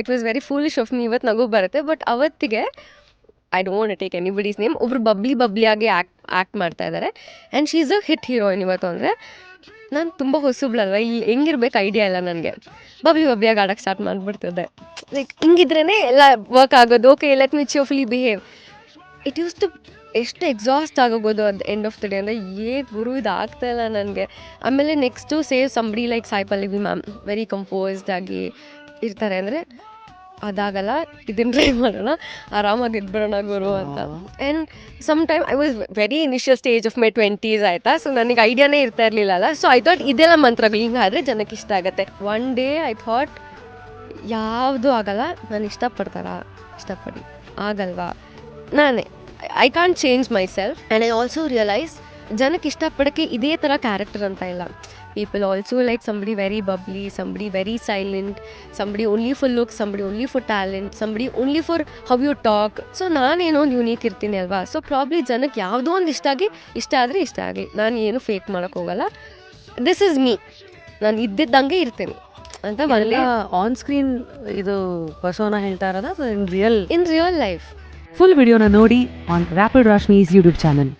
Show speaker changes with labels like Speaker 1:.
Speaker 1: It was very foolish of me. ಇವತ್ತು ನಗು ಬರುತ್ತೆ, ಬಟ್ ಅವತ್ತಿಗೆ I don't want to take anybody's name, ಒಬ್ರು ಬಬ್ಲಿಯಾಗಿ ಆ್ಯಕ್ಟ್ ಮಾಡ್ತಾ ಇದ್ದಾರೆ and she is a hit heroine ಇವತ್ತು. ಅಂದರೆ ನಾನು ತುಂಬ ಹೊಸಬ್ಳಲ್ವ, ಇಲ್ಲಿ ಹೆಂಗಿರ್ಬೇಕು ಐಡಿಯಾ ಇಲ್ಲ ನನಗೆ. ಬಬ್ಲಿಯಾಗಿ ಆಡೋಕ್ಕೆ ಸ್ಟಾರ್ಟ್ ಮಾಡಿಬಿಡ್ತಿದ್ದೆ. ಲೈಕ್ ಹಿಂಗಿದ್ರೇ ಎಲ್ಲ ವರ್ಕ್ ಆಗೋದು. Okay, let me cheerfully behave. It use to ಎಷ್ಟು ಎಕ್ಸಾಸ್ಟ್ ಆಗೋಗೋದು at end of the day. ಅಂದರೆ ಗುರು ಇದು ಆಗ್ತಾಯಿಲ್ಲ ನನಗೆ. ಆಮೇಲೆ next save somebody like Sai Pallavi ma'am, very composed ಆಗಿ ಇರ್ತಾರೆ. ಅಂದರೆ ಅದಾಗಲ್ಲ, ಇದನ್ನು ಟ್ರೈ ಮಾಡೋಣ, ಆರಾಮಾಗಿ ಇದ್ಬಿಡೋಣ ಗುರು ಅಂತ. And some time I was very initial stage of my 20s ಆಯಿತಾ. ಸೊ ನನಗೆ ಐಡಿಯಾನೇ ಇರ್ತಾ ಇರಲಿಲ್ಲಲ್ಲ. ಸೊ ಐ ಥಾಟ್ ಇದೆಲ್ಲ ಮಂತ್ರಗಳು ಹಿಂಗಾದರೆ ಜನಕ್ಕೆ ಇಷ್ಟ ಆಗುತ್ತೆ. ಒನ್ ಡೇ ಐ ಥಾಟ್ ಯಾವುದೂ ಆಗಲ್ಲ, ನಾನು ಇಷ್ಟಪಡಿ ಆಗಲ್ವಾ, ನಾನೇ I can't change myself. And I also realise ಜನಕ್ಕೆ ಇಷ್ಟಪಡೋಕ್ಕೆ ಇದೇ ಥರ ಕ್ಯಾರೆಕ್ಟರ್ ಅಂತ ಇಲ್ಲ. People also like somebody very bubbly, somebody very silent, somebody only for look, somebody only for talent, somebody only for how you talk. So ನಾನೇನೋ ಒಂದು unique ಇರ್ತೀನಿ ಅಲ್ವಾ. ಸೊ ಪ್ರಾಬ್ಲಿ ಜನಕ್ಕೆ ಯಾವುದೋ ಒಂದು ಇಷ್ಟ ಆದರೆ ಇಷ್ಟ ಆಗಲಿ, ನಾನು ಏನು ಫೇಕ್ ಮಾಡೋಕ್ಕೆ ಹೋಗಲ್ಲ. ದಿಸ್ ಈಸ್ ಮೀ, ನಾನು ಇದ್ದಿದ್ದಂಗೆ ಇರ್ತೀನಿ ಅಂತ. ಒಳ್ಳೆ
Speaker 2: ಆನ್ ಸ್ಕ್ರೀನ್ ಇದು ಪರ್ಸೋನಾ ಹೇಳ್ತಾ ಇರೋದಾ ಇನ್ ರಿಯಲ್
Speaker 1: ಲೈಫ್.
Speaker 2: ಫುಲ್ ವಿಡಿಯೋನ ನೋಡಿ ಆನ್ ರ್ಯಾಪಿಡ್ ರಾಶ್ಮೀಸ್ ಯೂಟ್ಯೂಬ್ ಚಾನಲ್.